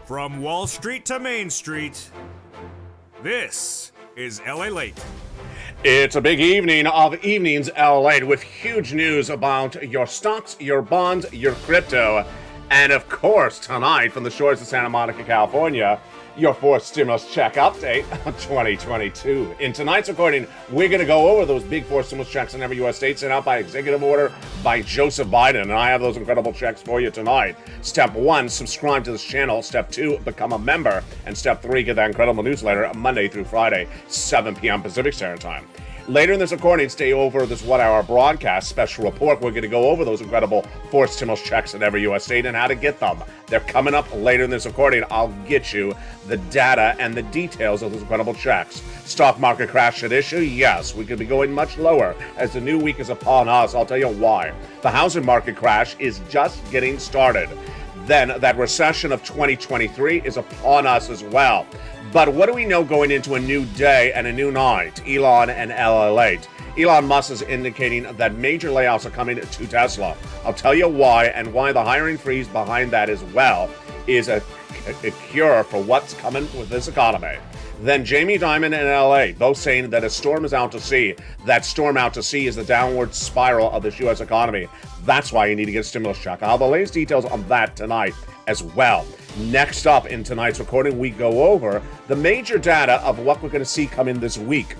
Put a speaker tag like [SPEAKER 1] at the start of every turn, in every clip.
[SPEAKER 1] From Wall Street to Main Street, this is LALATE.
[SPEAKER 2] It's a big evening of evenings LALATE with huge news about your stocks, your bonds, your crypto, and of course tonight from the shores of Santa Monica, California, your fourth stimulus check update of 2022. In tonight's recording, we're going to go over those big four stimulus checks in every U.S. state sent out by executive order by Joseph Biden, and I have those incredible checks for you tonight. Step 1, subscribe to this channel. Step 2, become a member. And Step 3, get that incredible newsletter Monday through Friday, 7 p.m. Pacific Standard Time. Later in this recording, stay over this 1-hour broadcast special report. We're going to go over those incredible four stimulus checks in every U.S. state and how to get them. They're coming up later in this recording. I'll get you the data and the details of those incredible checks. Stock market crash at issue? Yes, we could be going much lower as the new week is upon us. I'll tell you why. The housing market crash is just getting started. Then that recession of 2023 is upon us as well. But what do we know going into a new day and a new night? Elon and LALATE. Elon Musk is indicating that major layoffs are coming to Tesla. I'll tell you why, and why the hiring freeze behind that as well is a cure for what's coming with this economy. Then Jamie Dimon and LA, both saying that a storm is out to sea. That storm out to sea is the downward spiral of this U.S. economy. That's why you need to get a stimulus check. I'll have the latest details on that tonight as well. Next up in tonight's recording, we go over the major data of what we're going to see come in this week.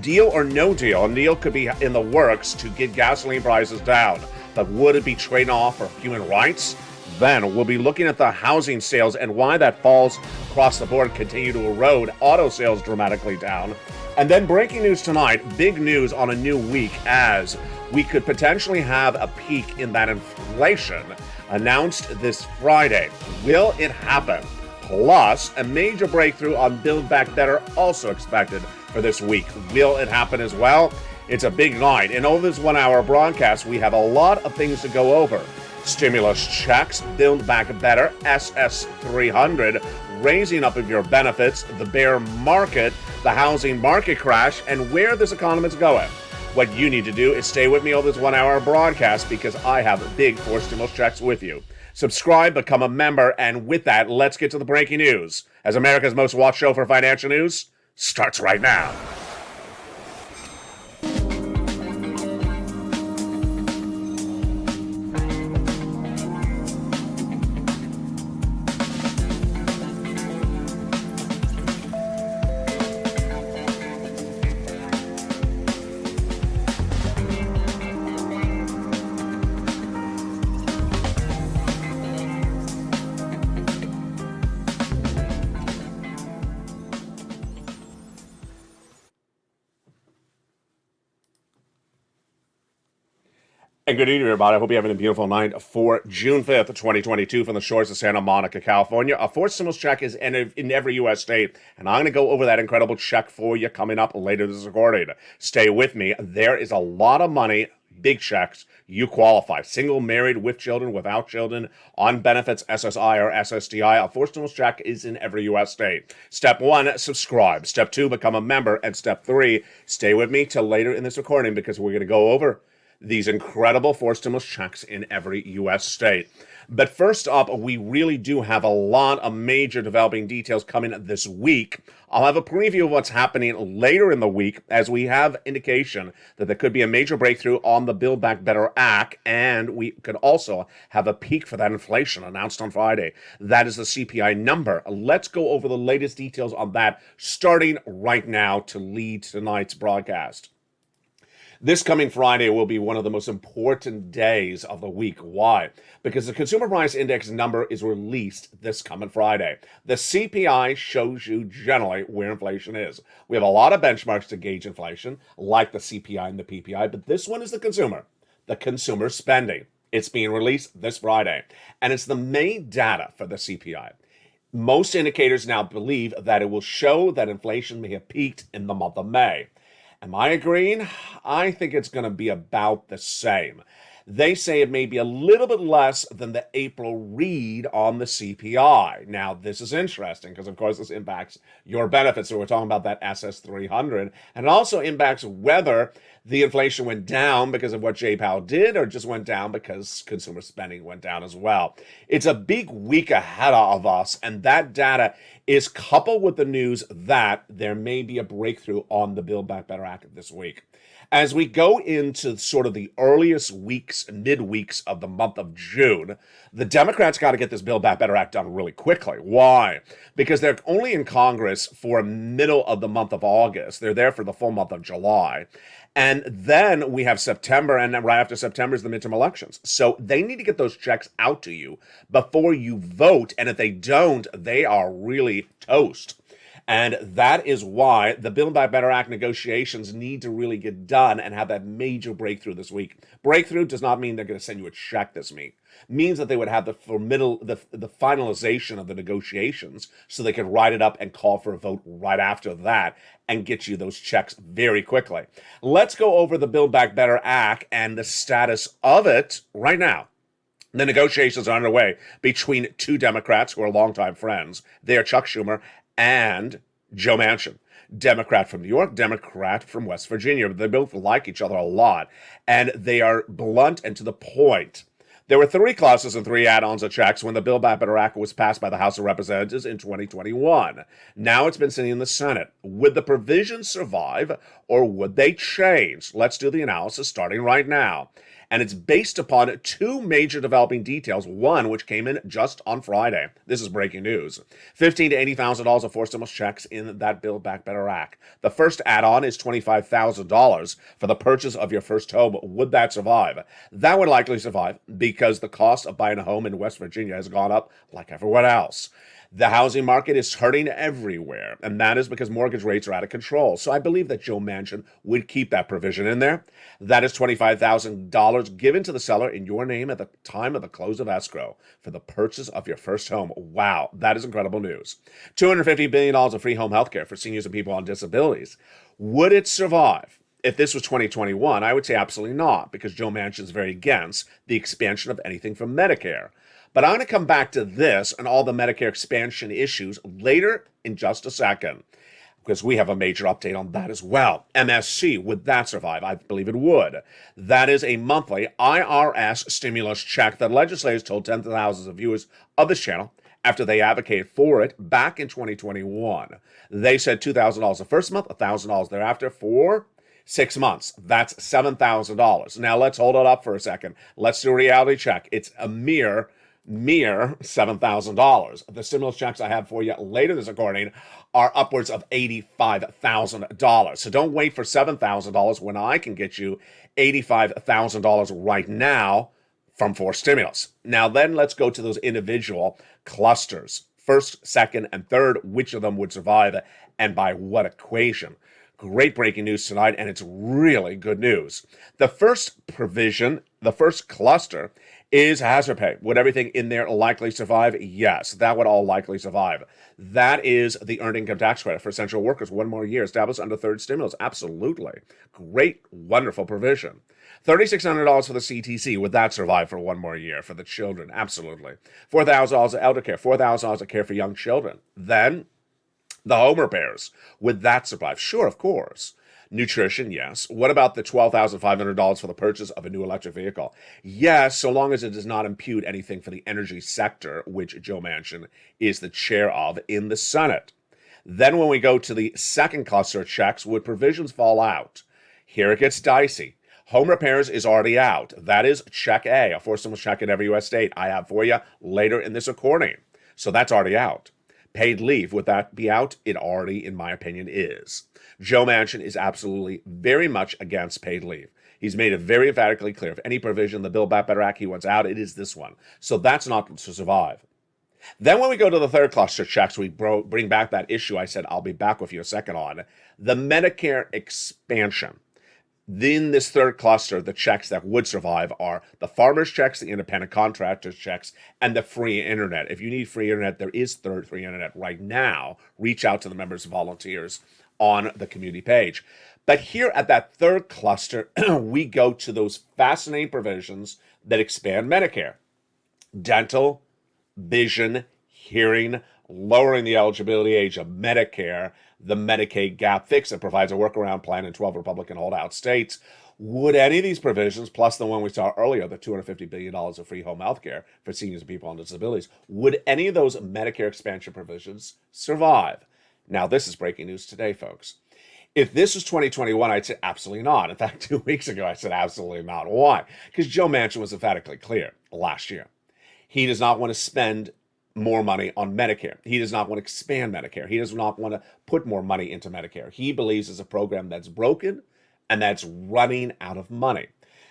[SPEAKER 2] Deal or no deal. A deal could be in the works to get gasoline prices down. But would it be trading off for human rights? Then we'll be looking at the housing sales and why that falls across the board continue to erode. Auto sales dramatically down. And then breaking news tonight, big news on a new week as we could potentially have a peak in that inflation announced this Friday. Will it happen? Plus, a major breakthrough on Build Back Better also expected for this week. Will it happen as well? It's a big night. And over this 1-hour broadcast, we have a lot of things to go over. Stimulus checks, Build Back Better, SS300, raising up of your benefits, the bear market, the housing market crash, and where this economy is going. What you need to do is stay with me over this 1-hour broadcast because I have big four stimulus checks with you. Subscribe, become a member, and with that, let's get to the breaking news. As America's most watched show for financial news starts right now. And good evening, everybody. I hope you're having a beautiful night for June 5th, 2022 from the shores of Santa Monica, California. A fourth stimulus check is in every U.S. state, and I'm going to go over that incredible check for you coming up later this recording. Stay with me. There is a lot of money, big checks. You qualify. Single, married, with children, without children, on benefits, SSI or SSDI. A fourth stimulus check is in every U.S. state. Step 1, subscribe. Step 2, become a member. And Step 3, stay with me till later in this recording because we're going to go over these incredible four stimulus checks in every U.S. state. But first up, we really do have a lot of major developing details coming this week. I'll have a preview of what's happening later in the week as we have indication that there could be a major breakthrough on the Build Back Better Act, and we could also have a peak for that inflation announced on Friday. That is the CPI number. Let's go over the latest details on that starting right now to lead tonight's broadcast. This coming Friday will be one of the most important days of the week. Why? Because the Consumer Price Index number is released this coming Friday. The CPI shows you generally where inflation is. We have a lot of benchmarks to gauge inflation, like the CPI and the PPI, but this one is the consumer spending. It's being released this Friday, and it's the main data for the CPI. Most indicators now believe that it will show that inflation may have peaked in the month of May. Am I agreeing? I think it's going to be about the same. They say it may be a little bit less than the April read on the CPI. Now, this is interesting because, of course, this impacts your benefits. So we're talking about that SS300. And it also impacts whether the inflation went down because of what Jay Powell did or just went down because consumer spending went down as well. It's a big week ahead of us, and that data is coupled with the news that there may be a breakthrough on the Build Back Better Act this week. As we go into sort of the earliest weeks, mid-weeks of the month of June, the Democrats got to get this Build Back Better Act done really quickly. Why? Because they're only in Congress for middle of the month of August. They're there for the full month of July. And then we have September, and then right after September is the midterm elections. So they need to get those checks out to you before you vote. And if they don't, they are really toast. And that is why the Build Back Better Act negotiations need to really get done and have that major breakthrough this week. Breakthrough does not mean they're going to send you a check this week. It means that they would have the finalization of the negotiations so they could write it up and call for a vote right after that and get you those checks very quickly. Let's go over the Build Back Better Act and the status of it right now. The negotiations are underway between two Democrats who are longtime friends. They are Chuck Schumer and Joe Manchin, Democrat from New York, Democrat from West Virginia. They both like each other a lot, and they are blunt and to the point. There were 3 clauses and 3 add-ons of checks when the Build Back Better Act was passed by the House of Representatives in 2021. Now it's been sitting in the Senate. Would the provisions survive, or would they change? Let's do the analysis starting right now. And it's based upon 2 major developing details, one which came in just on Friday. This is breaking news. $15,000 to $80,000 of forced stimulus checks in that Build Back Better Act. The first add-on is $25,000 for the purchase of your first home. Would that survive? That would likely survive because the cost of buying a home in West Virginia has gone up like everyone else. The housing market is hurting everywhere, and that is because mortgage rates are out of control. So I believe that Joe Manchin would keep that provision in there. That is $25,000 given to the seller in your name at the time of the close of escrow for the purchase of your first home. Wow, that is incredible news. $250 billion of free home health care for seniors and people on disabilities. Would it survive? If this was 2021, I would say absolutely not, because Joe Manchin is very against the expansion of anything from Medicare. But I'm going to come back to this and all the Medicare expansion issues later in just a second, because we have a major update on that as well. MSC, would that survive? I believe it would. That is a monthly IRS stimulus check that legislators told tens of thousands of viewers of this channel after they advocated for it back in 2021. They said $2,000 the first month, $1,000 thereafter for 6 months. That's $7,000. Now let's hold it up for a second. Let's do a reality check. It's a mere $7,000. The stimulus checks I have for you later this recording are upwards of $85,000. So don't wait for $7,000 when I can get you $85,000 right now from forced stimulus. Now then, let's go to those individual clusters. First, second, and third, which of them would survive and by what equation? Great breaking news tonight, and it's really good news. The first provision, the first cluster, is hazard pay. Would everything in there likely survive? Yes, that would all likely survive. That is the earned income tax credit for essential workers. 1 more year established under third stimulus. Absolutely. Great, wonderful provision. $3,600 for the CTC. Would that survive for 1 more year for the children? Absolutely. $4,000 of elder care. $4,000 of care for young children. Then the home repairs. Would that survive? Sure, of course. Nutrition, yes. What about the $12,500 for the purchase of a new electric vehicle? Yes, so long as it does not impute anything for the energy sector, which Joe Manchin is the chair of in the Senate. Then when we go to the second cluster of checks, would provisions fall out? Here it gets dicey. Home repairs is already out. That is check A, a forced stimulus check in every U.S. state. I have for you later in this recording. So that's already out. Paid leave, would that be out? It already, in my opinion, is. Joe Manchin is absolutely very much against paid leave. He's made it very emphatically clear. If any provision in the Build Back Better Act he wants out, it is this one. So that's not to survive. Then when we go to the third cluster checks, we bring back that issue I said I'll be back with you a second on. The Medicare expansion. In this third cluster, the checks that would survive are the farmers' checks, the independent contractors' checks, and the free internet. If you need free internet, there is free internet right now. Reach out to the members and volunteers on the community page. But here at that third cluster, we go to those fascinating provisions that expand Medicare. Dental, vision, hearing, lowering the eligibility age of Medicare, the Medicaid gap fix that provides a workaround plan in 12 Republican holdout states. Would any of these provisions, plus the one we saw earlier, the $250 billion of free home health care for seniors and people on disabilities, would any of those Medicare expansion provisions survive? Now, this is breaking news today, folks. If this was 2021, I'd say absolutely not. In fact, 2 weeks ago, I said absolutely not. Why? Because Joe Manchin was emphatically clear last year. He does not want to spend more money on Medicare. He does not want to expand Medicare. He does not want to put more money into Medicare. He believes it's a program that's broken and that's running out of money.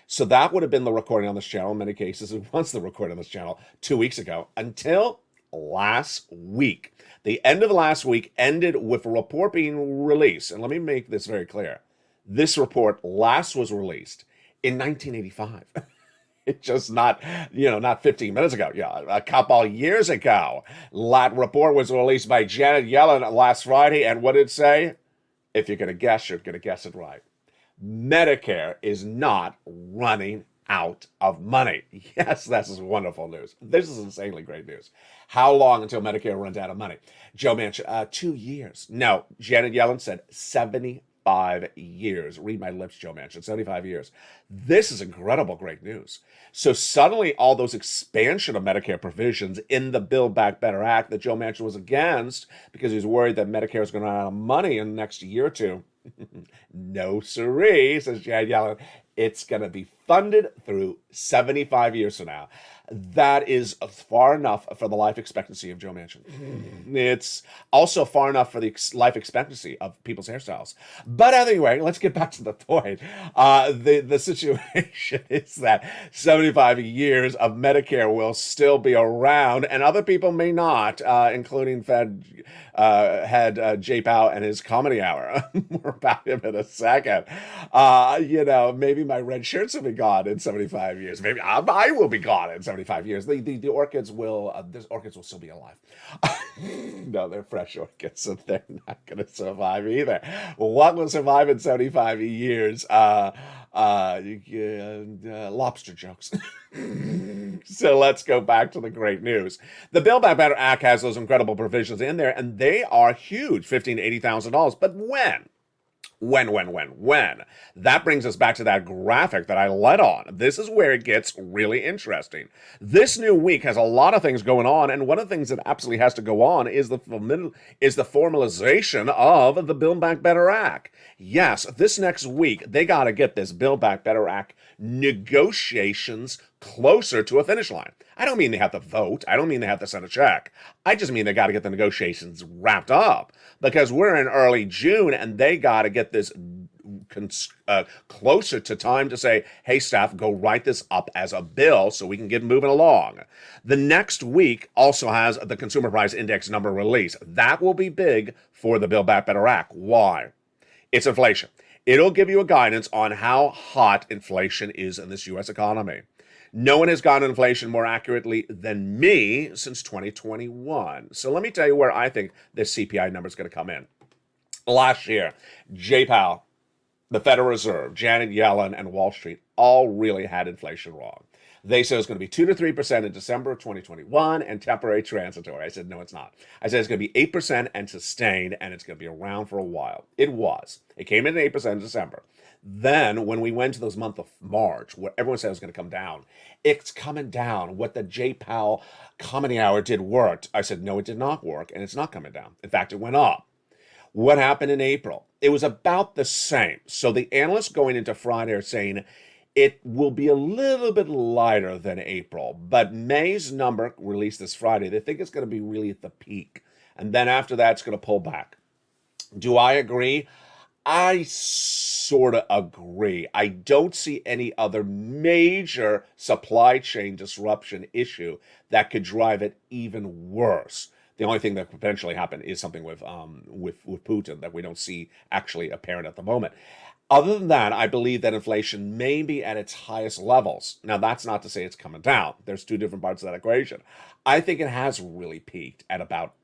[SPEAKER 2] So that would have been the recording on this channel. In many cases, it was the recording on this channel 2 weeks ago until last week. The end of last week ended with a report being released. And let me make this very clear. This report last was released in 1985. It's just not 15 minutes ago. Yeah, a couple years ago. That report was released by Janet Yellen last Friday. And what did it say? If you're going to guess, you're going to guess it right. Medicare is not running out of money. Yes, this is wonderful news. This is insanely great news. How long until Medicare runs out of money? Joe Manchin, 2 years. No, Janet Yellen said 75 years. Read my lips, Joe Manchin, 75 years. This is incredible great news. So suddenly all those expansion of Medicare provisions in the Build Back Better Act that Joe Manchin was against because he was worried that Medicare is going to run out of money in the next year or two. No siree, says Janet Yellen. It's going to be funded through 75 years from now. That is far enough for the life expectancy of Joe Manchin. It's also far enough for the life expectancy of people's hairstyles. But anyway, let's get back to the point. The situation is that 75 years of Medicare will still be around, and other people may not, including Fed head Jay Powell and his comedy hour. More about him in a second. Maybe my red shirts will be gone in 75 years. Maybe I will be gone in 75 years. The orchids will still be alive. No, they're fresh orchids, so they're not going to survive either. What will survive in 75 years? Lobster jokes. So let's go back to the great news. The Build Back Better Act has those incredible provisions in there, and they are huge, $15,000 to $80,000. But when? That brings us back to that graphic that I led on. This is where it gets really interesting. This new week has a lot of things going on, and one of the things that absolutely has to go on is the formalization of the Build Back Better Act. Yes, this next week, they got to get this Build Back Better Act negotiations closer to a finish line. I don't mean they have to vote. I don't mean they have to send a check. I just mean they got to get the negotiations wrapped up because we're in early June and they got to get this closer to time to say, hey, staff, go write this up as a bill so we can get moving along. The next week also has the Consumer Price Index number release. That will be big for the Build Back Better Act. Why? It's inflation. It'll give you a guidance on how hot inflation is in this U.S. economy. No one has gotten inflation more accurately than me since 2021. So let me tell you where I think this CPI number is going to come in. Last year, Jay Powell, the Federal Reserve, Janet Yellen, and Wall Street all really had inflation wrong. They said it was going to be 2 to 3% in December of 2021 and temporary transitory. I said, no, it's not. I said it's going to be 8% and sustained, and it's going to be around for a while. It was. It came in at 8% in December. Then, when we went to this month of March, where everyone said it was going to come down, it's coming down. What the Jay Powell comedy hour did worked. I said, no, it did not work, and it's not coming down. In fact, it went up. What happened in April? It was about the same. So the analysts going into Friday are saying it will be a little bit lighter than April, but May's number released this Friday, they think it's going to be really at the peak. And then after that, it's going to pull back. Do I agree? I sort of agree. I don't see any other major supply chain disruption issue that could drive it even worse. The only thing that could potentially happen is something with Putin that we don't see actually apparent at the moment. Other than that, I believe that inflation may be at its highest levels. Now, that's not to say it's coming down. There's two different parts of that equation. I think it has really peaked at about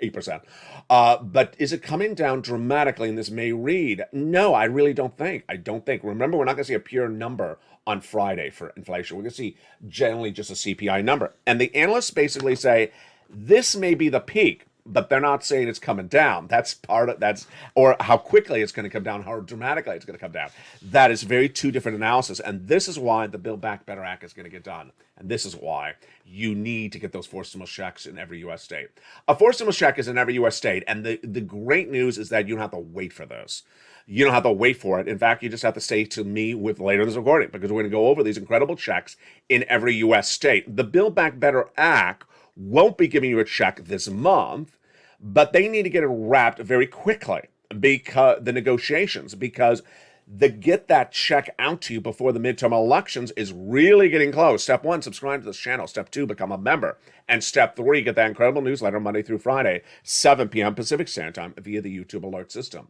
[SPEAKER 2] 8%. But is it coming down dramatically in this May read? No, I really don't think. I don't think. Remember, we're not going to see a pure number on Friday for inflation. We're going to see generally just a CPI number. And the analysts basically say this may be the peak, but they're not saying it's coming down. Or how quickly it's going to come down, how dramatically it's going to come down. That is very two different analysis. And this is why the Build Back Better Act is going to get done. And this is why you need to get those forced stimulus checks in every U.S. state. A forced stimulus check is in every U.S. state. And the great news is that you don't have to wait for those. You don't have to wait for it. In fact, you just have to stay to me with later in this recording, because we're going to go over these incredible checks in every U.S. state. The Build Back Better Act won't be giving you a check this month, but they need to get it wrapped very quickly because the negotiations, because the get that check out to you before the midterm elections is really getting close. Step 1, subscribe to this channel. Step 2, become a member. And step 3, get that incredible newsletter Monday through Friday, 7 p.m. Pacific Standard Time via the YouTube alert system.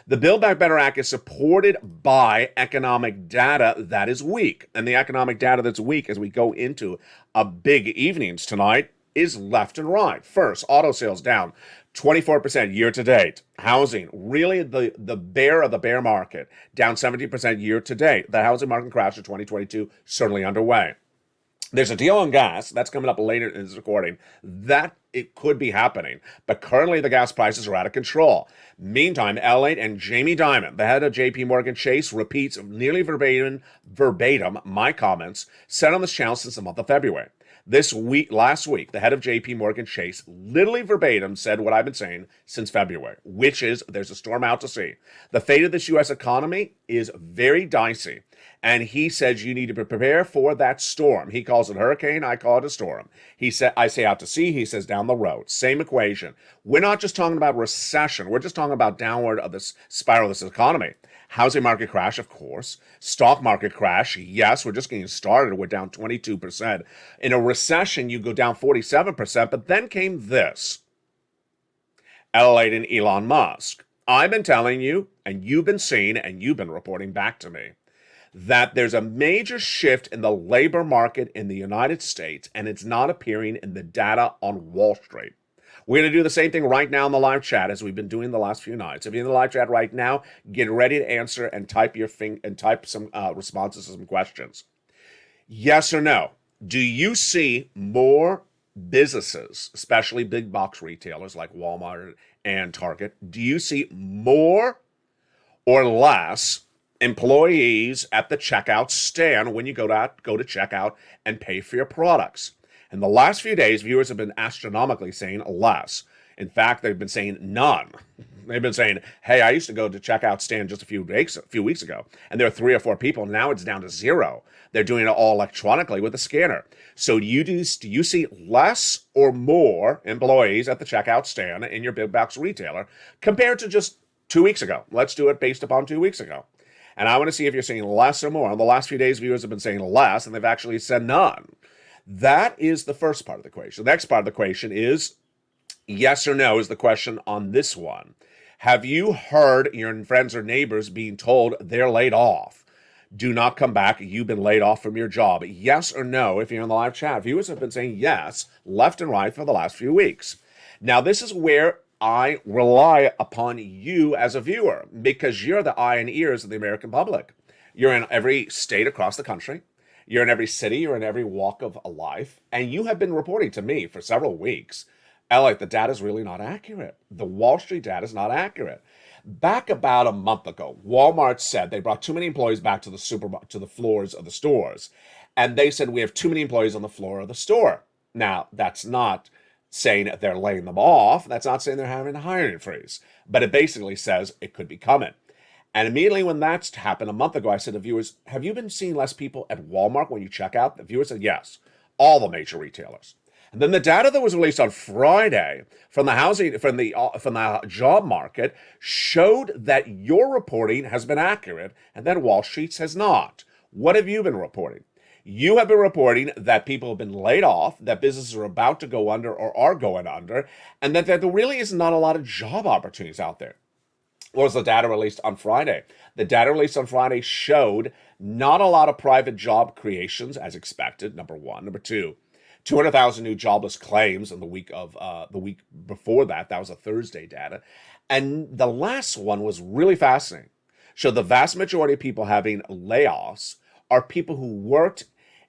[SPEAKER 2] The Build Back Better Act is supported by economic data that is weak. And the economic data that's weak as we go into a big evenings tonight is left and right. First, auto sales down 24% year to date. Housing, really the bear of the bear market, down 17% year to date. The housing market crash of 2022 certainly underway. There's a deal on gas that's coming up later in this recording that it could be happening, but currently the gas prices are out of control. Meantime, LALATE and Jamie Dimon, the head of JP Morgan Chase, repeats nearly verbatim my comments said on this channel since the month of February. Last week, the head of JP Morgan Chase literally verbatim said what I've been saying since February, which is there's a storm out to sea. The fate of this U.S. economy is very dicey. And he says you need to prepare for that storm. He calls it a hurricane. I call it a storm. I say out to sea. He says down the road. Same equation. We're not just talking about recession. We're just talking about downward of this spiral of this economy. Housing market crash, of course. Stock market crash. Yes, we're just getting started. We're down 22%. In a recession, you go down 47%. But then came this. LALATE and Elon Musk. I've been telling you, and you've been seeing, and you've been reporting back to me, that there's a major shift in the labor market in the United States, and it's not appearing in the data on Wall Street. We're going to do the same thing right now in the live chat as we've been doing the last few nights. If you're in the live chat right now, get ready to answer and type some responses to some questions. Yes or no? Do you see more businesses, especially big box retailers like Walmart and Target, do you see more or less employees at the checkout stand when you go to checkout and pay for your products? In the last few days, viewers have been astronomically saying less. In fact, they've been saying none. They've been saying, hey, I used to go to checkout stand just a few weeks ago, and there were 3 or 4 people. Now it's down to 0. They're doing it all electronically with a scanner. So do you see less or more employees at the checkout stand in your big box retailer compared to just 2 weeks ago? Let's do it based upon 2 weeks ago. And I want to see if you're seeing less or more. In the last few days, viewers have been saying less, and they've actually said none. That is the first part of the equation. The next part of the equation is yes or no is the question on this one. Have you heard your friends or neighbors being told they're laid off? Do not come back. You've been laid off from your job. Yes or no if you're in the live chat. Viewers have been saying yes, left and right for the last few weeks. Now, this is where I rely upon you as a viewer, because you're the eye and ears of the American public. You're in every state across the country. You're in every city. You're in every walk of life. And you have been reporting to me for several weeks, the data is really not accurate. The Wall Street data is not accurate. Back about a month ago, Walmart said they brought too many employees back to the floors of the stores. And they said we have too many employees on the floor of the store. Now, that's not saying they're laying them off. That's not saying they're having a hiring freeze. But it basically says it could be coming. And immediately when that's happened a month ago, I said to viewers, have you been seeing less people at Walmart when you check out? The viewers said yes, all the major retailers. And then the data that was released on Friday from the job market showed that your reporting has been accurate and that Wall Street's has not. What have you been reporting? You have been reporting that people have been laid off, that businesses are about to go under or are going under, and that there really is not a lot of job opportunities out there. What was the data released on Friday? The data released on Friday showed not a lot of private job creations as expected, number one. Number two, 200,000 new jobless claims in the week before that. That was a Thursday data. And the last one was really fascinating. Showed the vast majority of people having layoffs are people who worked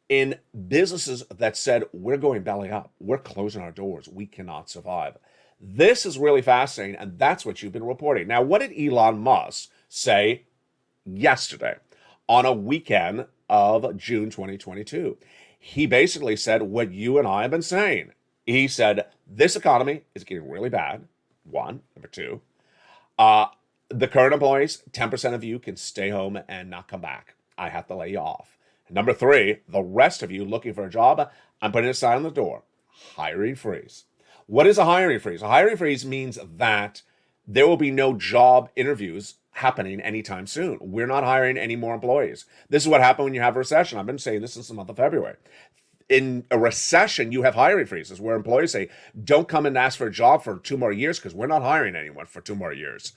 [SPEAKER 2] in businesses that said, we're going belly up, we're closing our doors, we cannot survive. This is really fascinating, and that's what you've been reporting. Now, what did Elon Musk say yesterday on a weekend of June 2022? He basically said what you and I have been saying. He said, this economy is getting really bad, one. Number two, the current employees, 10% of you can stay home and not come back. I have to lay you off. Number three, the rest of you looking for a job, I'm putting a sign on the door. Hiring freeze. What is a hiring freeze? A hiring freeze means that there will be no job interviews happening anytime soon. We're not hiring any more employees. This is what happened when you have a recession. I've been saying this since the month of February. In a recession, you have hiring freezes where employees say, don't come and ask for a job for 2 more years because we're not hiring anyone for 2 more years.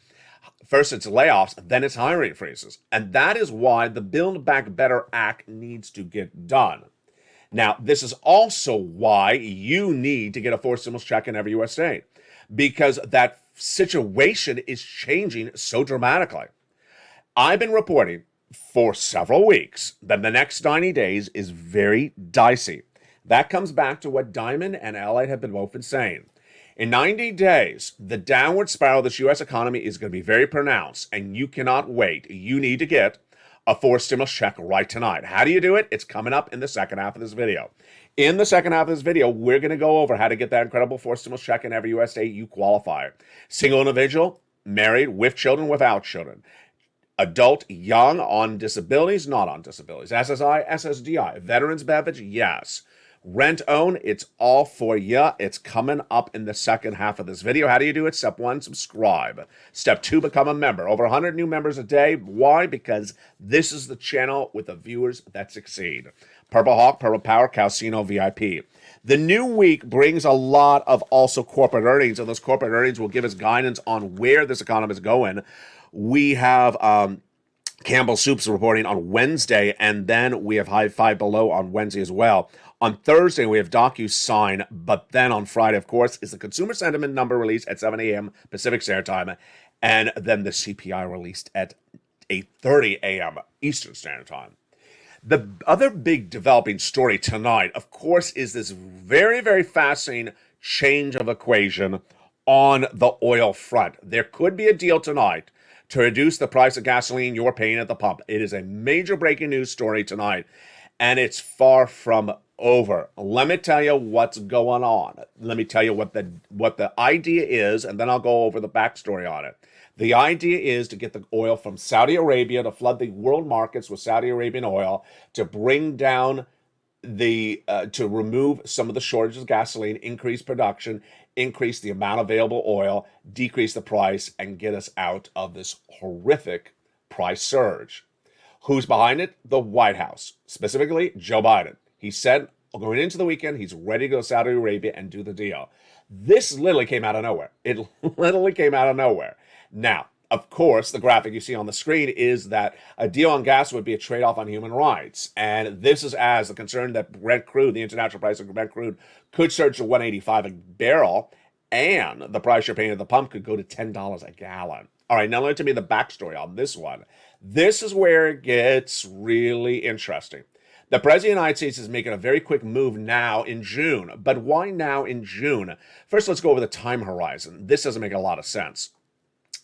[SPEAKER 2] First it's layoffs, then it's hiring freezes. And that is why the Build Back Better Act needs to get done. Now, this is also why you need to get a forced stimulus check in every U.S. state, because that situation is changing so dramatically. I've been reporting for several weeks that the next 90 days is very dicey. That comes back to what Diamond and LALATE have been both been saying. In 90 days, the downward spiral of this U.S. economy is going to be very pronounced, and you cannot wait. You need to get a forced stimulus check right tonight. How do you do it? It's coming up in the second half of this video. In the second half of this video, we're going to go over how to get that incredible forced stimulus check in every U.S. state you qualify. Single individual, married, with children, without children. Adult, young, on disabilities, not on disabilities. SSI, SSDI. Veterans benefits, yes. Rent own, it's all for you. It's coming up in the second half of this video. How do you do it? Step 1, subscribe. Step 2, become a member. Over 100 new members a day. Why? Because this is the channel with the viewers that succeed. Purple Hawk, Purple Power, Calcino VIP. The new week brings a lot of also corporate earnings, and those corporate earnings will give us guidance on where this economy is going. We have Campbell Soups reporting on Wednesday, and then we have High Five Below on Wednesday as well. On Thursday, we have DocuSign, but then on Friday, of course, is the consumer sentiment number released at 7 a.m. Pacific Standard Time, and then the CPI released at 8:30 a.m. Eastern Standard Time. The other big developing story tonight, of course, is this very, very fascinating change of equation on the oil front. There could be a deal tonight to reduce the price of gasoline you're paying at the pump. It is a major breaking news story tonight, and it's far from over. Let me tell you what's going on. Let me tell you what the idea is, and then I'll go over the backstory on it. The idea is to get the oil from Saudi Arabia, to flood the world markets with Saudi Arabian oil, to bring down to remove some of the shortages of gasoline, increase production, increase the amount of available oil, decrease the price, and get us out of this horrific price surge. Who's behind it? The White House, specifically Joe Biden. He said going into the weekend, he's ready to go to Saudi Arabia and do the deal. This literally came out of nowhere. It literally came out of nowhere. Now, of course, the graphic you see on the screen is that a deal on gas would be a trade-off on human rights. And this is as the concern that Brent crude, the international price of Brent crude, could surge to $185 a barrel, and the price you're paying at the pump could go to $10 a gallon. All right, now let me tell you the backstory on this one. This is where it gets really interesting. The President of the United States is making a very quick move now in June. But why now in June? First, let's go over the time horizon. This doesn't make a lot of sense.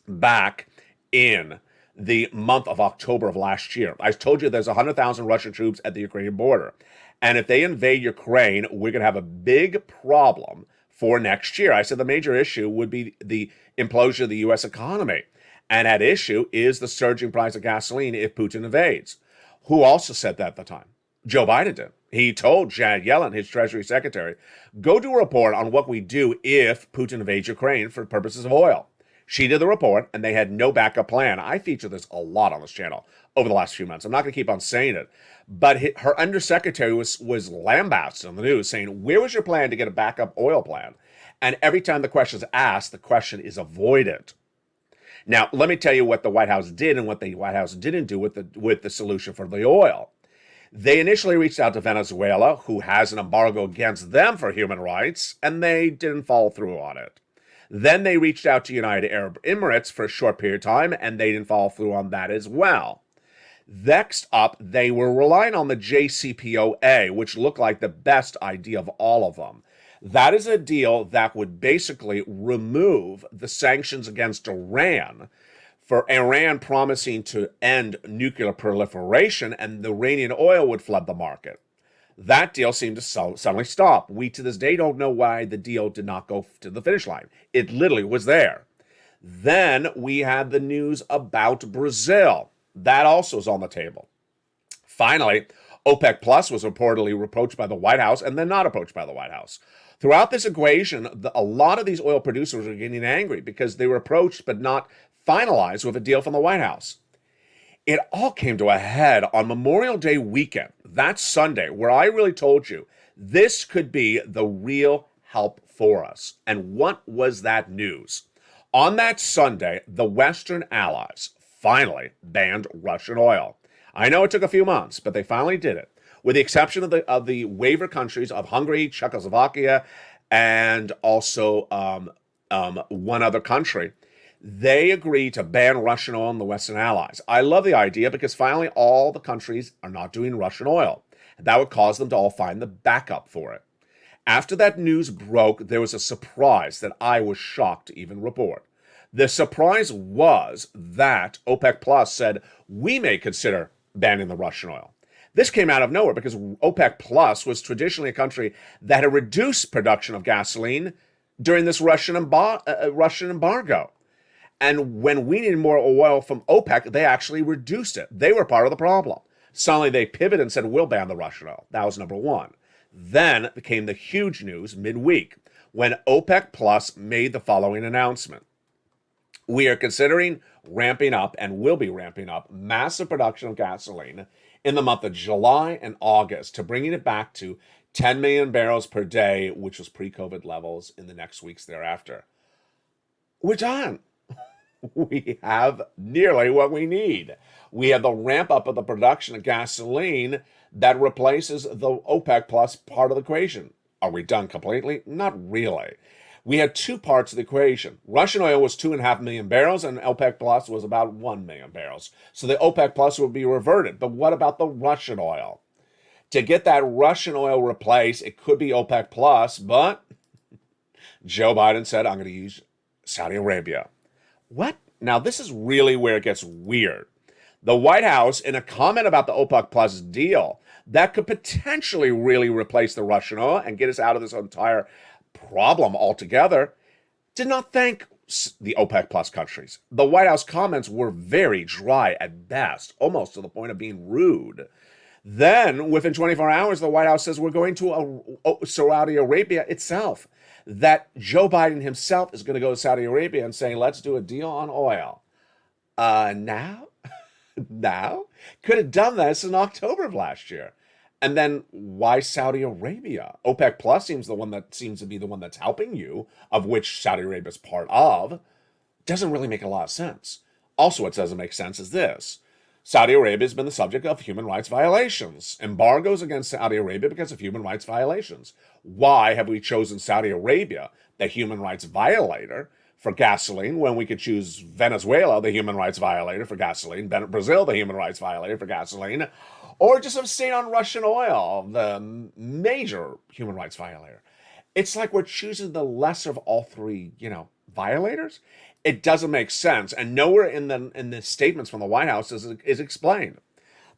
[SPEAKER 2] Back in the month of October of last year, I told you there's 100,000 Russian troops at the Ukrainian border. And if they invade Ukraine, we're going to have a big problem for next year. I said the major issue would be the implosion of the U.S. economy. And at issue is the surging price of gasoline if Putin invades. Who also said that at the time? Joe Biden did. He told Janet Yellen, his Treasury Secretary, go do a report on what we do if Putin invades Ukraine for purposes of oil. She did the report, and they had no backup plan. I feature this a lot on this channel over the last few months. I'm not going to keep on saying it. But her undersecretary was lambasted on the news saying, where was your plan to get a backup oil plan? And every time the question is asked, the question is avoided. Now, let me tell you what the White House did and what the White House didn't do with the solution for the oil. They initially reached out to Venezuela, who has an embargo against them for human rights, and they didn't follow through on it. Then they reached out to United Arab Emirates for a short period of time, and they didn't follow through on that as well. Next up, they were relying on the JCPOA, which looked like the best idea of all of them. That is a deal that would basically remove the sanctions against Iran, for Iran promising to end nuclear proliferation, and the Iranian oil would flood the market. That deal seemed to suddenly stop. We, to this day, don't know why the deal did not go to the finish line. It literally was there. Then we had the news about Brazil. That also is on the table. Finally, OPEC Plus was reportedly approached by the White House and then not approached by the White House. Throughout this equation, a lot of these oil producers were getting angry because they were approached but not finalized with a deal from the White House. It all came to a head on Memorial Day weekend, that Sunday, where I really told you this could be the real help for us. And what was that news? On that Sunday, the Western allies finally banned Russian oil. I know it took a few months, but they finally did it. With the exception of the waiver countries of Hungary, Czechoslovakia, and also one other country, they agreed to ban Russian oil in the Western allies. I love the idea because finally all the countries are not doing Russian oil. That would cause them to all find the backup for it. After that news broke, there was a surprise that I was shocked to even report. The surprise was that OPEC Plus said, we may consider banning the Russian oil. This came out of nowhere because OPEC Plus was traditionally a country that had reduced production of gasoline during this Russian embargo. And when we needed more oil from OPEC, they actually reduced it. They were part of the problem. Suddenly they pivoted and said, we'll ban the Russian oil. That was number one. Then came the huge news midweek when OPEC Plus made the following announcement. We are considering ramping up and will be ramping up massive production of gasoline in the month of July and August to bringing it back to 10 million barrels per day, which was pre-COVID levels in the next weeks thereafter. We're done. We have nearly what we need. We have the ramp up of the production of gasoline that replaces the OPEC Plus part of the equation. Are we done completely? Not really. We had two parts of the equation. Russian oil was 2.5 million barrels and OPEC Plus was about 1 million barrels. So the OPEC Plus would be reverted. But what about the Russian oil? To get that Russian oil replaced, it could be OPEC Plus, but Joe Biden said, I'm going to use Saudi Arabia. What? Now, this is really where it gets weird. The White House, in a comment about the OPEC Plus deal that could potentially really replace the Russian oil and get us out of this entire problem altogether, did not thank the OPEC Plus countries. The White House comments were very dry at best, almost to the point of being rude. Then, within 24 hours, the White House says we're going to Saudi Arabia itself. That Joe Biden himself is going to go to Saudi Arabia and say, let's do a deal on oil. Now? Now? Could have done this in October of last year. And then why Saudi Arabia? OPEC Plus seems to be the one that's helping you, of which Saudi Arabia is part of. Doesn't really make a lot of sense. Also, what doesn't make sense is this. Saudi Arabia has been the subject of human rights violations, embargoes against Saudi Arabia because of human rights violations. Why have we chosen Saudi Arabia, the human rights violator, for gasoline when we could choose Venezuela, the human rights violator, for gasoline, Brazil, the human rights violator, for gasoline, or just abstain on Russian oil, the major human rights violator? It's like we're choosing the lesser of all three, violators. It doesn't make sense, and nowhere in the statements from the White House is explained.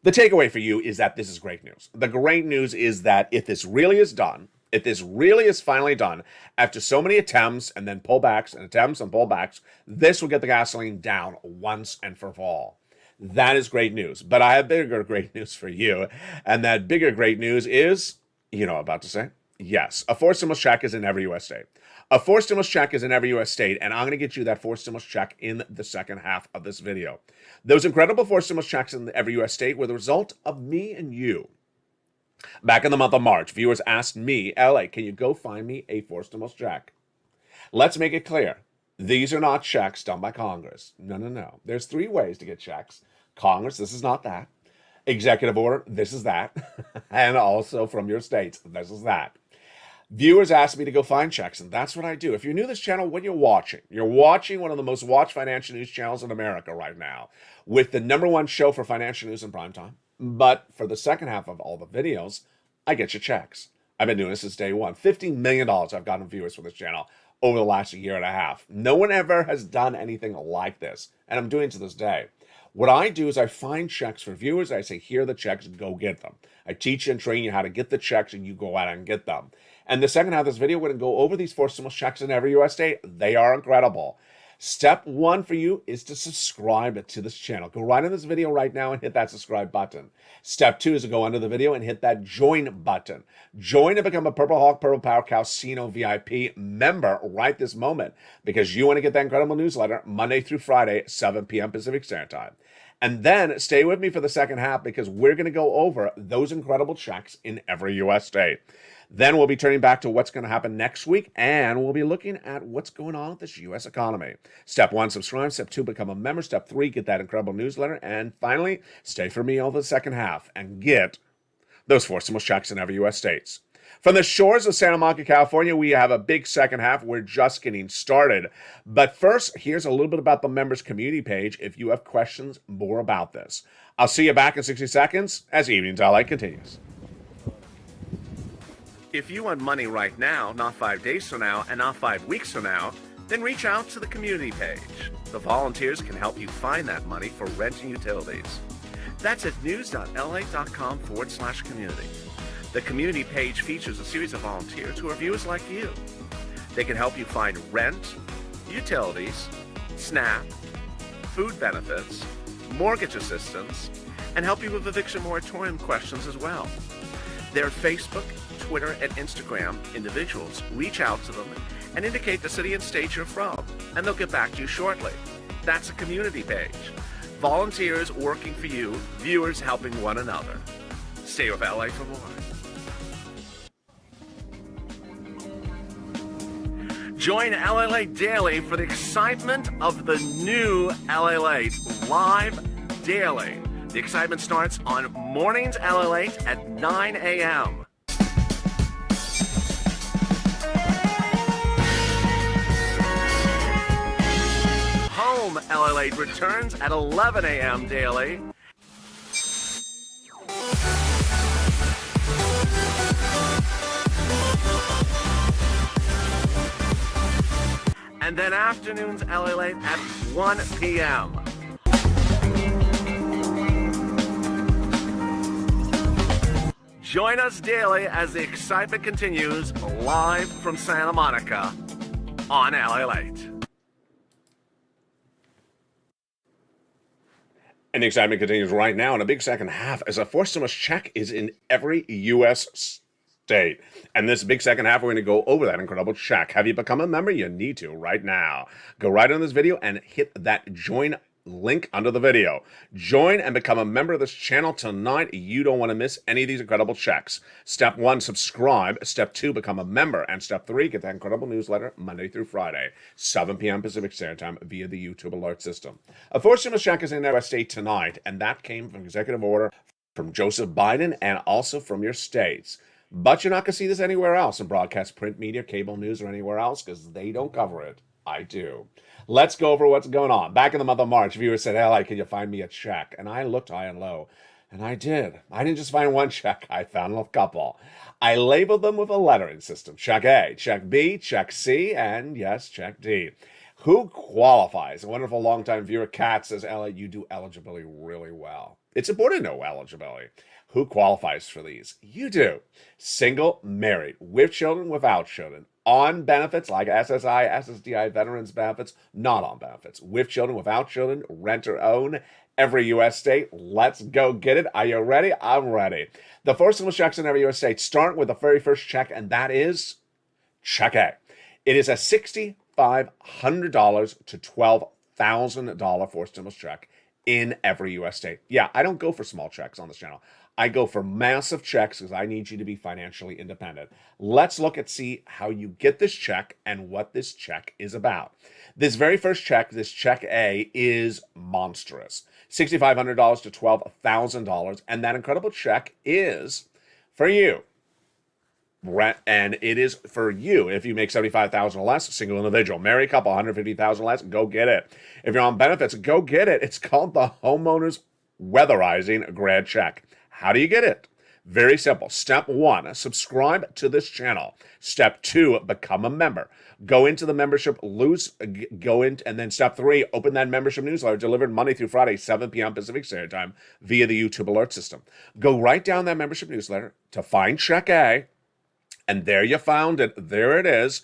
[SPEAKER 2] The takeaway for you is that this is great news. The great news is that if this really is done, if this really is finally done, after so many attempts and then pullbacks and attempts and pullbacks, this will get the gasoline down once and for all. That is great news. But I have bigger great news for you, and that bigger great news is, what I'm about to say? Yes, a forced stimulus check is in every U.S. state. A forced stimulus check is in every U.S. state, and I'm going to get you that forced stimulus check in the second half of this video. Those incredible forced stimulus checks in every U.S. state were the result of me and you. Back in the month of March, viewers asked me, LA, can you go find me a forced stimulus check? Let's make it clear. These are not checks done by Congress. No, no, no. There's 3 ways to get checks. Congress, this is not that. Executive order, this is that. And also from your states, this is that. Viewers ask me to go find checks, and that's what I do. If you're new to this channel, what you're watching one of the most watched financial news channels in America right now, with the #1 show for financial news in primetime. But for the second half of all the videos, I get you checks. I've been doing this since day one. $50 million I've gotten viewers for this channel over the last year and a half. No one ever has done anything like this, and I'm doing it to this day. What I do is I find checks for viewers. I say, here are the checks, go get them. I teach and train you how to get the checks, and you go out and get them. And the second half of this video, we're going to go over these 4 stimulus checks in every U.S. state. They are incredible. Step 1 for you is to subscribe to this channel. Go right in this video right now and hit that subscribe button. Step 2 is to go under the video and hit that join button. Join and become a Purple Hawk, Purple Power Cow, Cino VIP member right this moment, because you want to get that incredible newsletter Monday through Friday, 7 p.m. Pacific Standard Time. And then stay with me for the second half, because we're going to go over those incredible checks in every U.S. state. Then we'll be turning back to what's going to happen next week, and we'll be looking at what's going on with this U.S. economy. Step 1, subscribe. Step 2, become a member. Step 3, get that incredible newsletter. And finally, stay for me over the second half and get those 4 stimulus checks in every U.S. states. From the shores of Santa Monica, California, we have a big second half. We're just getting started. But first, here's a little bit about the members community page if you have questions more about this. I'll see you back in 60 seconds as Evenings LA continues. If you want money right now, not 5 days from now, and not 5 weeks from now, then reach out to the community page. The volunteers can help you find that money for rent and utilities. That's at news.la.com/community. The community page features a series of volunteers who are viewers like you. They can help you find rent, utilities, SNAP, food benefits, mortgage assistance, and help you with eviction moratorium questions as well. Their Facebook, Twitter, and Instagram individuals reach out to them and indicate the city and state you're from, and they'll get back to you shortly. That's a community page. Volunteers working for you, viewers helping one another. Stay with LA for more. Join LALATE daily for the excitement of the new LALATE live daily. The excitement starts on mornings LALATE at 9 a.m. Home LALATE returns at 11 a.m. daily. And then afternoons LALATE at 1 p.m. Join us daily as the excitement continues live from Santa Monica on LALATE. And the excitement continues right now in a big second half as a 4 stimulus check is in every U.S. state. And this big second half, we're going to go over that incredible check. Have you become a member? You need to right now. Go right on this video and hit that join link under the video. Join and become a member of this channel tonight. You don't want to miss any of these incredible checks. Step 1, subscribe. Step 2, become a member. And step 3, get that incredible newsletter Monday through Friday, 7 p.m. Pacific Standard Time via the YouTube alert system. A 4 stimulus check is in our state tonight, and that came from executive order from Joseph Biden and also from your states. But you're not going to see this anywhere else in broadcast, print media, cable news, or anywhere else because they don't cover it. I do. Let's go over what's going on. Back in the month of March, viewers said, "Hey, can you find me a check?" And I looked high and low, and I did. I didn't just find one check. I found a couple. I labeled them with a lettering system. Check A, check B, check C, and yes, check D. Who qualifies? A wonderful longtime viewer, Kat, says, "Ella, you do eligibility really well." It's important to know eligibility. Who qualifies for these? You do. Single, married, with children, without children, on benefits like SSI, SSDI, veterans benefits, not on benefits, with children, without children, rent or own, every U.S. state. Let's go get it. Are you ready? I'm ready. The 4 stimulus checks in every U.S. state start with the very first check, and that is check A. It is a $6,500 to $12,000 4 stimulus check in every U.S. state. Yeah, I don't go for small checks on this channel. I go for massive checks because I need you to be financially independent. Let's look at see how you get this check and what this check is about. This very first check, this check A, is monstrous. $6,500 to $12,000. And that incredible check is for you. And it is for you if you make $75,000 or less, single individual, married couple, $150,000 less, go get it. If you're on benefits, go get it. It's called the Homeowners Weatherizing Grant Check. How do you get it? Very simple. Step 1, subscribe to this channel. Step 2, become a member. Go into the membership, and then step 3, open that membership newsletter delivered Monday through Friday, 7 p.m. Pacific Standard Time via the YouTube alert system. Go right down that membership newsletter to find check A. And there you found it. There it is.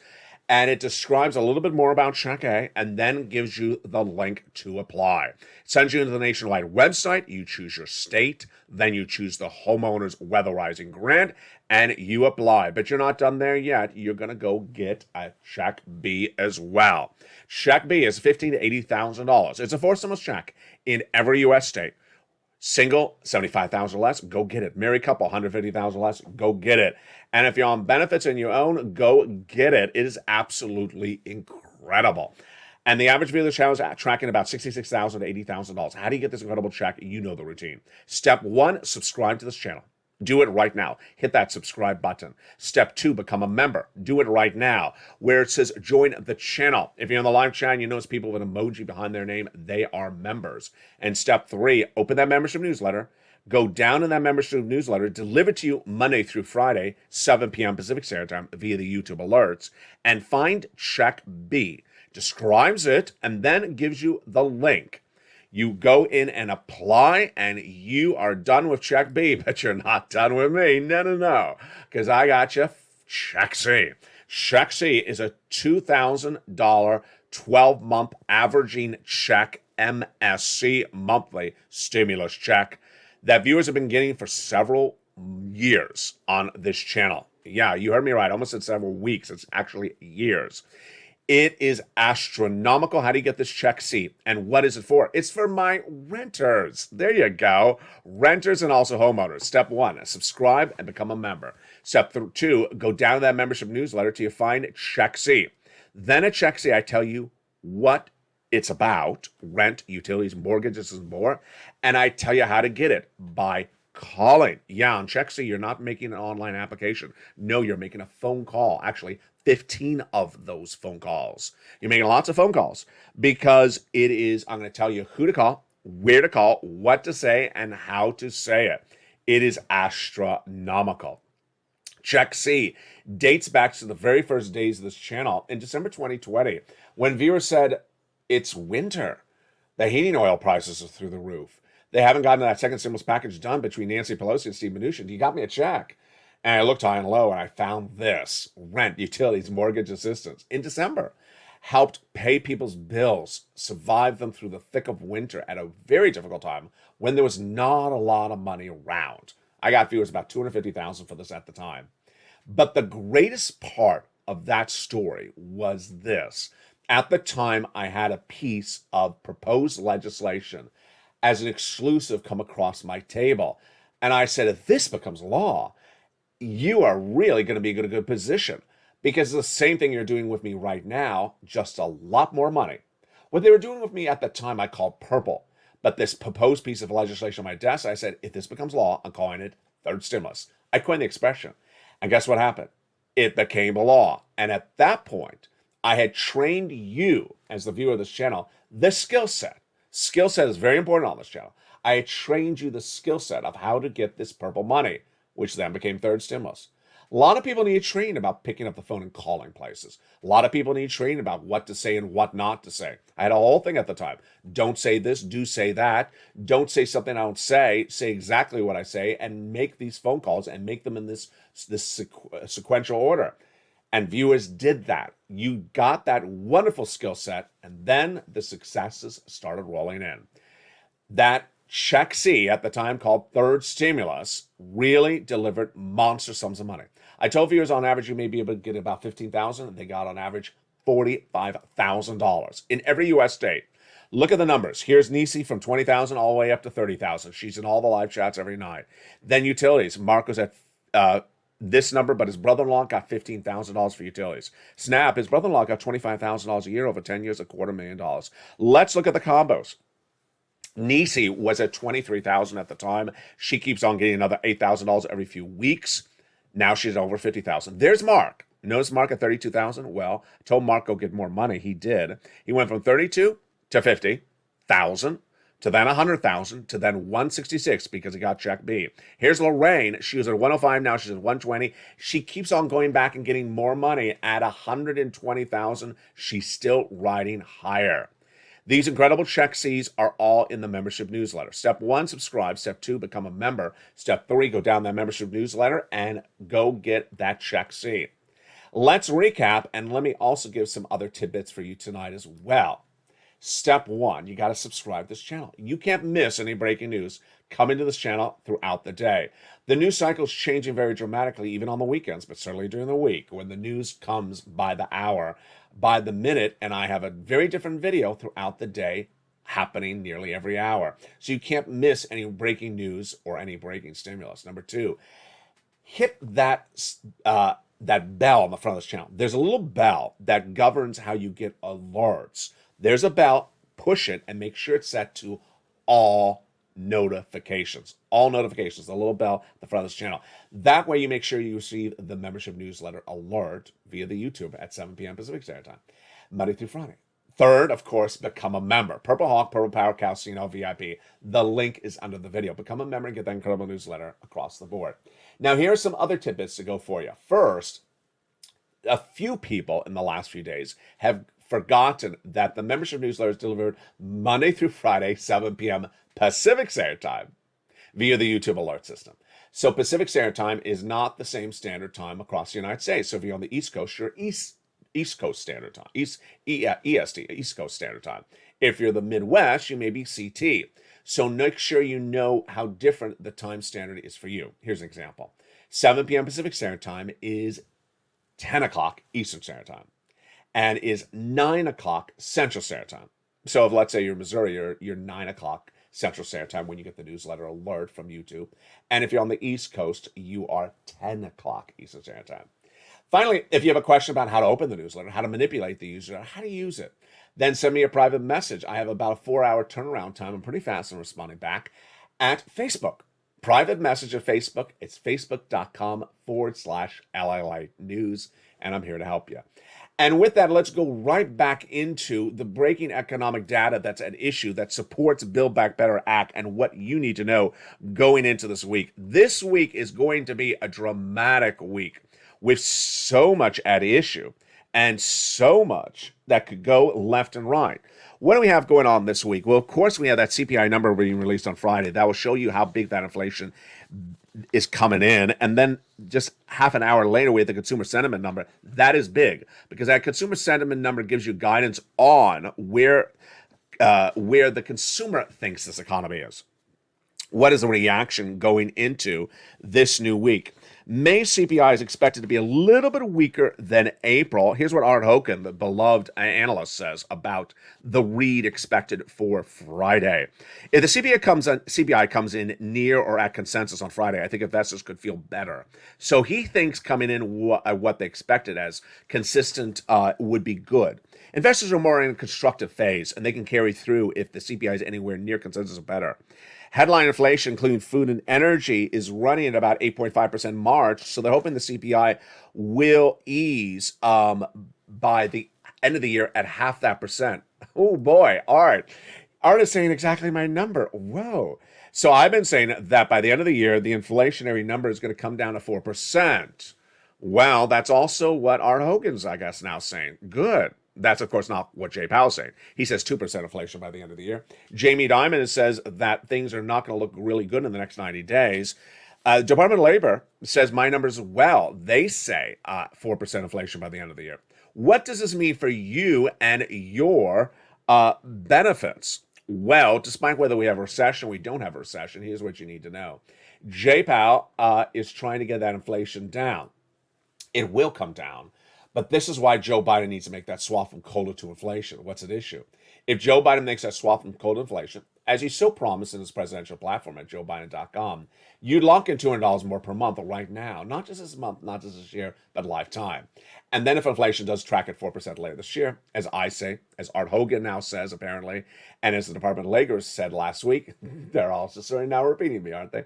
[SPEAKER 2] And it describes a little bit more about check A and then gives you the link to apply. It sends you into the nationwide website. You choose your state. Then you choose the Homeowners Weatherizing Grant and you apply. But you're not done there yet. You're going to go get a check B as well. Check B is $15,000 to $80,000. It's a 4-stimulus check in every U.S. state. Single, $75,000 less, go get it. Married couple, $150,000 less, go get it. And if you're on benefits and you own, go get it. It is absolutely incredible. And the average view of the channel is tracking about $66,000 to $80,000. How do you get this incredible check? You know the routine. Step 1, subscribe to this channel. Do it right now. Hit that subscribe button. Step 2, become a member. Do it right now. Where it says join the channel. If you're on the live chat, you notice people with an emoji behind their name. They are members. And step 3, open that membership newsletter. Go down in that membership newsletter, delivered to you Monday through Friday, 7 p.m. Pacific Standard Time via the YouTube alerts, and find check B. Describes it and then gives you the link. You go in and apply, and you are done with check B, but you're not done with me. No, because I got you check C. Check C is a $2,000 12-month averaging check, MSC, monthly stimulus check, that viewers have been getting for several years on this channel. Yeah, you heard me right. I almost said several weeks. It's actually years. It is astronomical. How do you get this check C? And what is it for? It's for my renters. There you go. Renters and also homeowners. Step 1, subscribe and become a member. Step 2, go down to that membership newsletter till you find check C. Then at check C, I tell you what it's about: rent, utilities, mortgages, and more. And I tell you how to get it by calling. Yeah, on check C, you're not making an online application. No, you're making a phone call. Actually, 15 of those phone calls. You're making lots of phone calls because it is, I'm going to tell you who to call, where to call, what to say, and how to say it. It is astronomical. Check C dates back to the very first days of this channel in December 2020, when viewers said, it's winter. The heating oil prices are through the roof. They haven't gotten that second stimulus package done between Nancy Pelosi and Steve Mnuchin. You got me a check. And I looked high and low and I found this: rent, utilities, mortgage assistance in December. Helped pay people's bills, survive them through the thick of winter at a very difficult time when there was not a lot of money around. I got viewers about $250,000 for this at the time. But the greatest part of that story was this. At the time, I had a piece of proposed legislation as an exclusive come across my table. And I said, if this becomes law, you are really going to be in a good position, because it's the same thing you're doing with me right now, just a lot more money. What they were doing with me at the time, I called purple. But this proposed piece of legislation on my desk, I said, if this becomes law, I'm calling it third stimulus. I coined the expression. And guess what happened? It became a law. And at that point, I had trained you, as the viewer of this channel, the skill set. Skill set is very important on this channel. I had trained you the skill set of how to get this purple money, which then became third stimulus. A lot of people need training about picking up the phone and calling places. A lot of people need training about what to say and what not to say. I had a whole thing at the time. Don't say this, do say that. Don't say something I don't say. Say exactly what I say and make these phone calls and make them in this sequential order. And viewers did that. You got that wonderful skill set, and then the successes started rolling in. That check C, at the time called third stimulus, really delivered monster sums of money. I told viewers on average you may be able to get about $15,000. They got on average $45,000 in every U.S. state. Look at the numbers. Here's Nisi from 20,000 all the way up to 30,000. She's in all the live chats every night. Then utilities. Marco's at this number, but his brother-in-law got $15,000 for utilities. Snap, his brother-in-law got $25,000 a year over 10 years, $250,000. Let's look at the combos. Nisi was at 23,000 at the time. She keeps on getting another $8,000 every few weeks. Now she's over 50,000. There's Mark. Notice Mark at 32,000. Well, I told Mark go get more money. He did. He went from 32 to 50,000 to then 100,000 to then 166 because he got check B. Here's Lorraine. She was at 105. Now she's at 120. She keeps on going back and getting more money at 120,000. She's still riding higher. These incredible check Cs are all in the membership newsletter. Step 1, subscribe. Step 2, become a member. Step 3, go down that membership newsletter and go get that check C. Let's recap, and let me also give some other tidbits for you tonight as well. Step 1, you got to subscribe to this channel. You can't miss any breaking news coming to this channel throughout the day. The news cycle is changing very dramatically, even on the weekends, but certainly during the week when the news comes by the hour, by the minute, and I have a very different video throughout the day happening nearly every hour. So you can't miss any breaking news or any breaking stimulus. Number 2, hit that bell on the front of this channel. There's a little bell that governs how you get alerts. There's a bell, push it, and make sure it's set to all notifications. All notifications, the little bell at the front of this channel. That way you make sure you receive the membership newsletter alert via the YouTube at 7 p.m. Pacific Standard Time, Monday through Friday. Third, of course, become a member. Purple Hawk, Purple Power, Calcino, VIP. The link is under the video. Become a member and get that incredible newsletter across the board. Now, here are some other tidbits to go for you. First, a few people in the last few days have forgotten that the membership newsletter is delivered Monday through Friday, 7 p.m. Pacific Standard Time via the YouTube alert system. So Pacific Standard Time is not the same standard time across the United States. So if you're on the East Coast, you're East Coast Standard Time, EST, East Coast Standard Time. If you're the Midwest, you may be CT. So make sure you know how different the time standard is for you. Here's an example. 7 p.m. Pacific Standard Time is 10 o'clock Eastern Standard Time and is 9 o'clock Central Standard Time. So if, let's say, you're in Missouri, you're 9 o'clock Central Standard Time when you get the newsletter alert from YouTube. And if you're on the East Coast, you are 10 o'clock Eastern Standard Time. Finally, if you have a question about how to open the newsletter, how to manipulate the user, how to use it, then send me a private message. I have about a 4-hour turnaround time. I'm pretty fast in responding back at Facebook. Private message at Facebook. It's facebook.com/LALATE news, and I'm here to help you. And with that, let's go right back into the breaking economic data that's at issue that supports Build Back Better Act and what you need to know going into this week. This week is going to be a dramatic week with so much at issue and so much that could go left and right. What do we have going on this week? Well, of course, we have that CPI number being released on Friday. That will show you how big that inflation is coming in. And then just half an hour later, we have the consumer sentiment number. That is big because that consumer sentiment number gives you guidance on where the consumer thinks this economy is. What is the reaction going into this new week? May CPI is expected to be a little bit weaker than April. Here's what Art Hogan, the beloved analyst, says about the read expected for Friday. If the CPI comes in near or at consensus on Friday, I think investors could feel better. So he thinks coming in what they expected as consistent would be good. Investors are more in a constructive phase, and they can carry through if the CPI is anywhere near consensus or better. Headline inflation, including food and energy, is running at about 8.5% in March, so they're hoping the CPI will ease by the end of the year at half that percent. Oh boy, Art is saying exactly my number. Whoa. So I've been saying that by the end of the year, the inflationary number is going to come down to 4%. Well, that's also what Art Hogan's, I guess, now saying. Good. That's, of course, not what Jay Powell's saying. He says 2% inflation by the end of the year. Jamie Dimon says that things are not going to look really good in the next 90 days. Department of Labor says my numbers as well. They say 4% inflation by the end of the year. What does this mean for you and your benefits? Well, despite whether we have a recession, we don't have a recession, here's what you need to know. Jay Powell is trying to get that inflation down. It will come down. But this is why Joe Biden needs to make that swap from cola to inflation. What's at issue? If Joe Biden makes that swap from cola to inflation, as he so promised in his presidential platform at joebiden.com, you'd lock in $200 more per month right now, not just this month, not just this year, but lifetime. And then if inflation does track at 4% later this year, as I say, as Art Hogan now says apparently, and as the Department of Labor said last week, they're also sort of now repeating me, aren't they?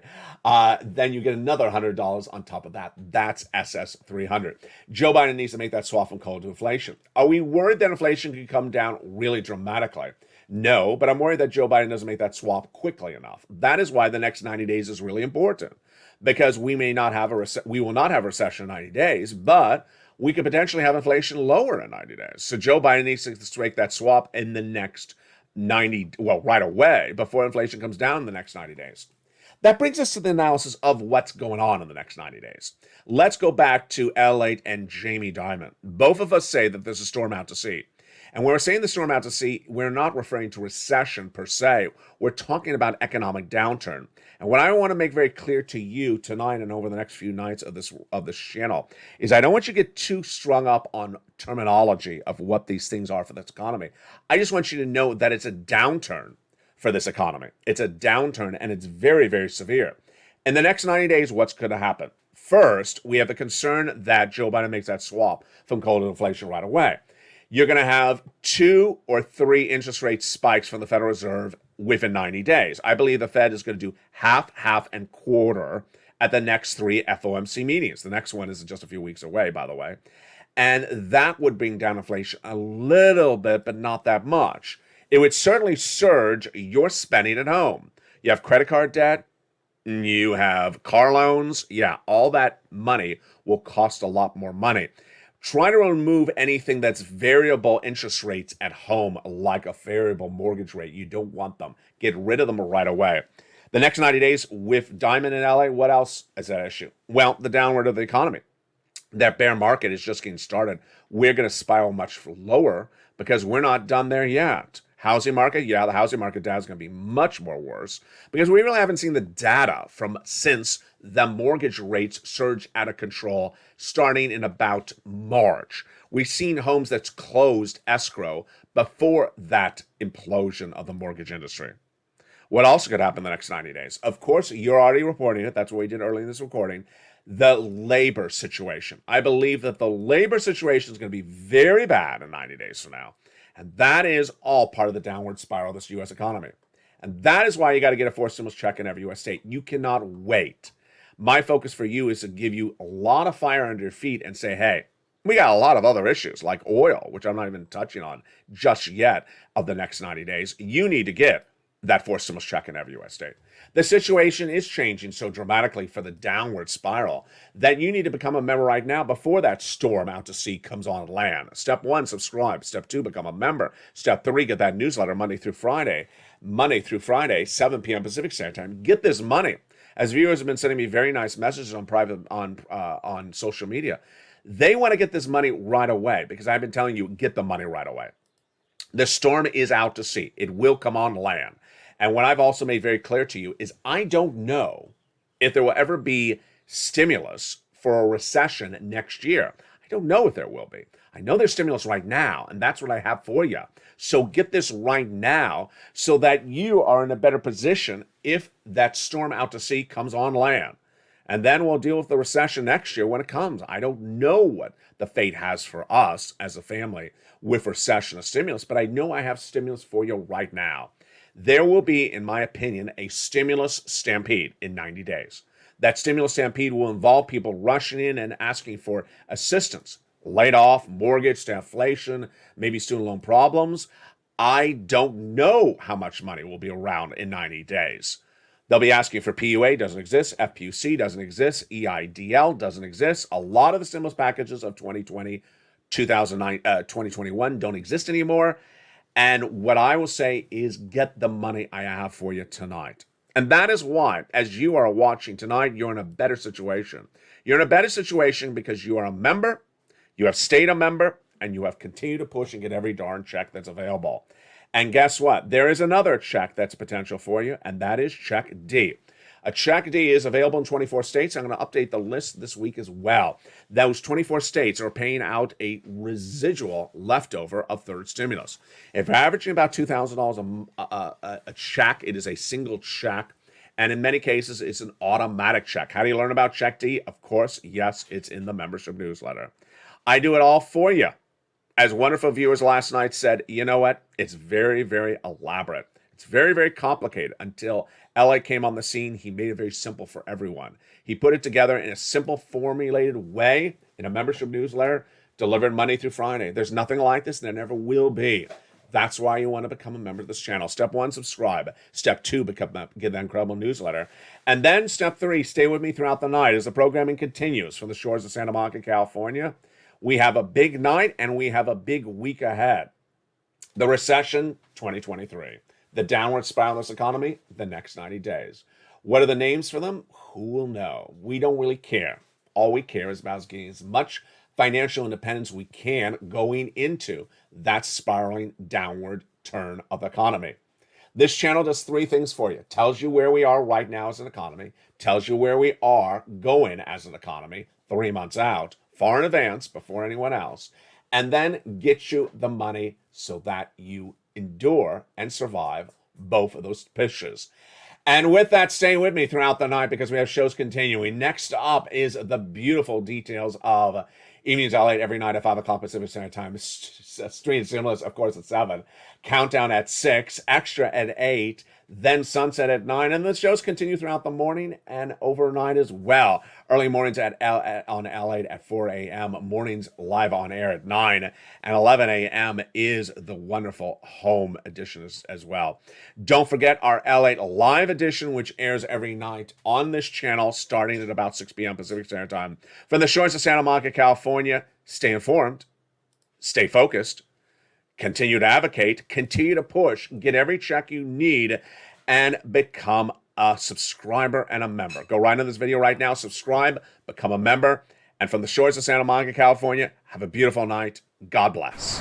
[SPEAKER 2] Then you get another $100 on top of that. That's SS 300. Joe Biden needs to make that swap from cola to inflation. Are we worried that inflation could come down really dramatically? No, but I'm worried that Joe Biden doesn't make that swap quickly enough. That is why the next 90 days is really important, because we will not have a recession in 90 days, but we could potentially have inflation lower in 90 days. So Joe Biden needs to make that swap in the next right away, before inflation comes down in the next 90 days. That brings us to the analysis of what's going on in the next 90 days. Let's go back to LALATE and Jamie Dimon. Both of us say that there's a storm out to sea. And when we're saying the storm out to sea, we're not referring to recession per se. We're talking about economic downturn. And what I want to make very clear to you tonight and over the next few nights of this channel is I don't want you to get too strung up on terminology of what these things are for this economy. I just want you to know that it's a downturn for this economy. It's a downturn, and it's very, very severe. In the next 90 days, what's going to happen? First, we have the concern that Joe Biden makes that swap from cola to inflation right away. You're going to have 2 or 3 interest rate spikes from the Federal Reserve within 90 days. I believe the Fed is going to do half, and quarter at the next 3 FOMC meetings. The next one is just a few weeks away, by the way. And that would bring down inflation a little bit, but not that much. It would certainly surge your spending at home. You have credit card debt, you have car loans. Yeah, all that money will cost a lot more money. Try to remove anything that's variable interest rates at home, like a variable mortgage rate. You don't want them. Get rid of them right away. The next 90 days with Dimon in LA, what else is that issue? Well, the downward of the economy. That bear market is just getting started. We're going to spiral much lower because we're not done there yet. Housing market, yeah, the housing market data is going to be much more worse because we really haven't seen the data from since the mortgage rates surged out of control starting in about March. We've seen homes that's closed escrow before that implosion of the mortgage industry. What else could happen in the next 90 days? Of course, you're already reporting it. That's what we did early in this recording. The labor situation. I believe that the labor situation is going to be very bad in 90 days from now. And that is all part of the downward spiral of this U.S. economy. And that is why you got to get a forced stimulus check in every U.S. state. You cannot wait. My focus for you is to give you a lot of fire under your feet and say, hey, we got a lot of other issues like oil, which I'm not even touching on just yet of the next 90 days. You need to get that forced stimulus check in every U.S. state. The situation is changing so dramatically for the downward spiral that you need to become a member right now before that storm out to sea comes on land. Step 1, subscribe. Step 2, become a member. Step 3, get that newsletter Monday through Friday, 7 p.m. Pacific Standard Time. Get this money. As viewers have been sending me very nice messages on social media, they want to get this money right away because I've been telling you, get the money right away. The storm is out to sea. It will come on land. And what I've also made very clear to you is I don't know if there will ever be stimulus for a recession next year. I don't know if there will be. I know there's stimulus right now, and that's what I have for you. So get this right now so that you are in a better position if that storm out to sea comes on land. And then we'll deal with the recession next year when it comes. I don't know what the fate has for us as a family with recession or stimulus, but I know I have stimulus for you right now. There will be, in my opinion, a stimulus stampede in 90 days. That stimulus stampede will involve people rushing in and asking for assistance, laid off, mortgage, stagflation, maybe student loan problems. I don't know how much money will be around in 90 days. They'll be asking for PUA, doesn't exist. FPUC doesn't exist. EIDL doesn't exist. A lot of the stimulus packages of 2020, 2021 don't exist anymore. And what I will say is get the money I have for you tonight. And that is why, as you are watching tonight, you're in a better situation. You're in a better situation because you are a member, you have stayed a member, and you have continued to push and get every darn check that's available. And guess what? There is another check that's potential for you, and that is check D. A check D is available in 24 states. I'm going to update the list this week as well. Those 24 states are paying out a residual leftover of third stimulus. If you're averaging about $2,000 a check, it is a single check. And in many cases, it's an automatic check. How do you learn about Check D? Of course, yes, it's in the membership newsletter. I do it all for you. As wonderful viewers last night said, you know what? It's very, very elaborate. It's very, very complicated until LA came on the scene. He made it very simple for everyone. He put it together in a simple, formulated way in a membership newsletter, delivered Monday through Friday. There's nothing like this, and there never will be. That's why you want to become a member of this channel. Step 1, subscribe. Step 2, get that incredible newsletter. And then step 3, stay with me throughout the night as the programming continues from the shores of Santa Monica, California. We have a big night and we have a big week ahead. The recession, 2023. The downward spiral of this economy, the next 90 days. What are the names for them? Who will know? We don't really care. All we care is about getting as much financial independence we can going into that spiraling downward turn of the economy. This channel does 3 things for you. Tells you where we are right now as an economy. Tells you where we are going as an economy 3 months out, far in advance, before anyone else. And then gets you the money so that you endure and survive both of those pitches. And with that, stay with me throughout the night because we have shows continuing. Next up is the beautiful details of Evenings LALATE every night at 5 o'clock Pacific Standard Time. Street Stimulus, of course, at 7. Countdown at 6. Extra at 8. Then Sunset at 9. And the shows continue throughout the morning and overnight as well. Early mornings on LALATE at 4 a.m. Mornings live on air at 9. And 11 a.m. is the wonderful home edition as well. Don't forget our LALATE live edition, which airs every night on this channel starting at about 6 p.m. Pacific Standard Time. From the shores of Santa Monica, California, stay informed, stay focused, continue to advocate, continue to push, get every check you need, and become a subscriber and a member. Go right in this video right now, subscribe, become a member, and from the shores of Santa Monica, California, have a beautiful night. God bless.